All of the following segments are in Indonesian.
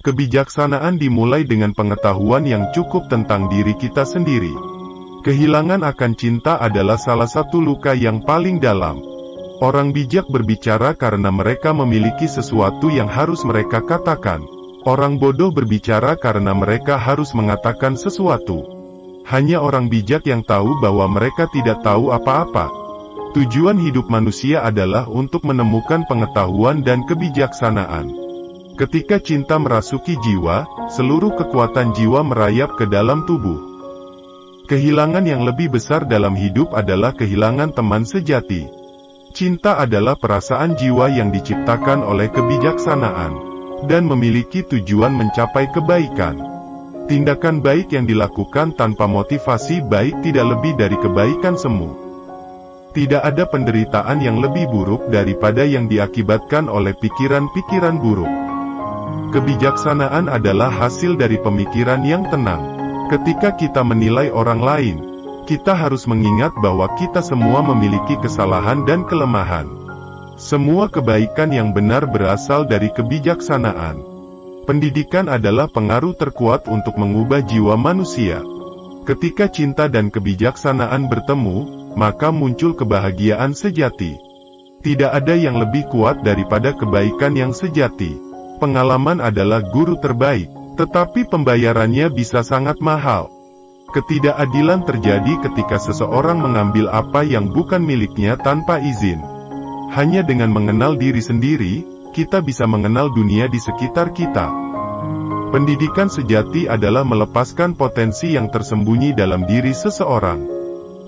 Kebijaksanaan dimulai dengan pengetahuan yang cukup tentang diri kita sendiri. Kehilangan akan cinta adalah salah satu luka yang paling dalam. Orang bijak berbicara karena mereka memiliki sesuatu yang harus mereka katakan. Orang bodoh berbicara karena mereka harus mengatakan sesuatu. Hanya orang bijak yang tahu bahwa mereka tidak tahu apa-apa. Tujuan hidup manusia adalah untuk menemukan pengetahuan dan kebijaksanaan. Ketika cinta merasuki jiwa, seluruh kekuatan jiwa merayap ke dalam tubuh. Kehilangan yang lebih besar dalam hidup adalah kehilangan teman sejati. Cinta adalah perasaan jiwa yang diciptakan oleh kebijaksanaan, dan memiliki tujuan mencapai kebaikan. Tindakan baik yang dilakukan tanpa motivasi baik tidak lebih dari kebaikan semu. Tidak ada penderitaan yang lebih buruk daripada yang diakibatkan oleh pikiran-pikiran buruk. Kebijaksanaan adalah hasil dari pemikiran yang tenang. Ketika kita menilai orang lain, kita harus mengingat bahwa kita semua memiliki kesalahan dan kelemahan. Semua kebaikan yang benar berasal dari kebijaksanaan. Pendidikan adalah pengaruh terkuat untuk mengubah jiwa manusia. Ketika cinta dan kebijaksanaan bertemu, maka muncul kebahagiaan sejati. Tidak ada yang lebih kuat daripada kebaikan yang sejati. Pengalaman adalah guru terbaik, tetapi pembayarannya bisa sangat mahal. Ketidakadilan terjadi ketika seseorang mengambil apa yang bukan miliknya tanpa izin. Hanya dengan mengenal diri sendiri, kita bisa mengenal dunia di sekitar kita. Pendidikan sejati adalah melepaskan potensi yang tersembunyi dalam diri seseorang.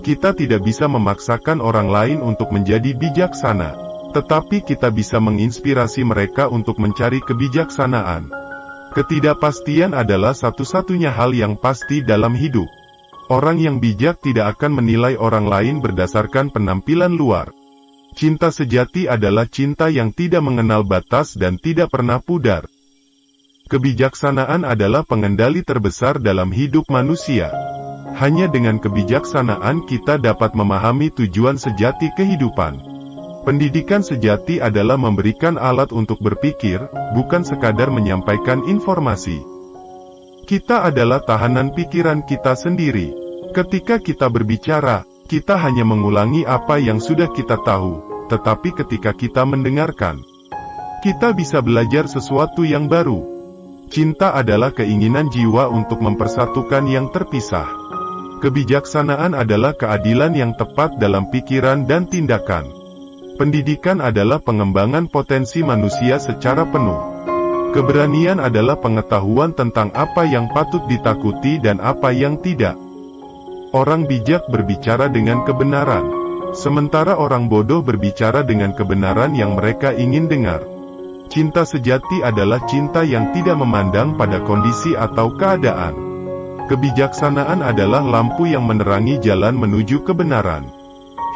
Kita tidak bisa memaksakan orang lain untuk menjadi bijaksana. Tetapi kita bisa menginspirasi mereka untuk mencari kebijaksanaan. Ketidakpastian adalah satu-satunya hal yang pasti dalam hidup. Orang yang bijak tidak akan menilai orang lain berdasarkan penampilan luar. Cinta sejati adalah cinta yang tidak mengenal batas dan tidak pernah pudar. Kebijaksanaan adalah pengendali terbesar dalam hidup manusia. Hanya dengan kebijaksanaan kita dapat memahami tujuan sejati kehidupan. Pendidikan sejati adalah memberikan alat untuk berpikir, bukan sekadar menyampaikan informasi. Kita adalah tahanan pikiran kita sendiri. Ketika kita berbicara, kita hanya mengulangi apa yang sudah kita tahu, tetapi ketika kita mendengarkan, kita bisa belajar sesuatu yang baru. Cinta adalah keinginan jiwa untuk mempersatukan yang terpisah. Kebijaksanaan adalah keadilan yang tepat dalam pikiran dan tindakan. Pendidikan adalah pengembangan potensi manusia secara penuh. Keberanian adalah pengetahuan tentang apa yang patut ditakuti dan apa yang tidak. Orang bijak berbicara dengan kebenaran, sementara orang bodoh berbicara dengan kebenaran yang mereka ingin dengar. Cinta sejati adalah cinta yang tidak memandang pada kondisi atau keadaan. Kebijaksanaan adalah lampu yang menerangi jalan menuju kebenaran.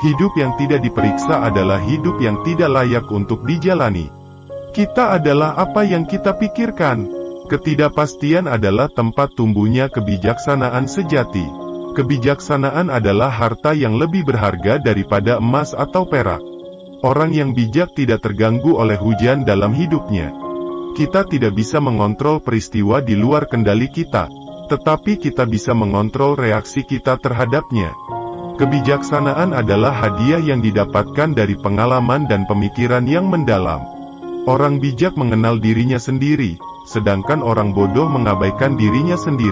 Hidup yang tidak diperiksa adalah hidup yang tidak layak untuk dijalani. Kita adalah apa yang kita pikirkan. Ketidakpastian adalah tempat tumbuhnya kebijaksanaan sejati. Kebijaksanaan adalah harta yang lebih berharga daripada emas atau perak. Orang yang bijak tidak terganggu oleh hujan dalam hidupnya. Kita tidak bisa mengontrol peristiwa di luar kendali kita, tetapi kita bisa mengontrol reaksi kita terhadapnya. Kebijaksanaan adalah hadiah yang didapatkan dari pengalaman dan pemikiran yang mendalam. Orang bijak mengenal dirinya sendiri, sedangkan orang bodoh mengabaikan dirinya sendiri.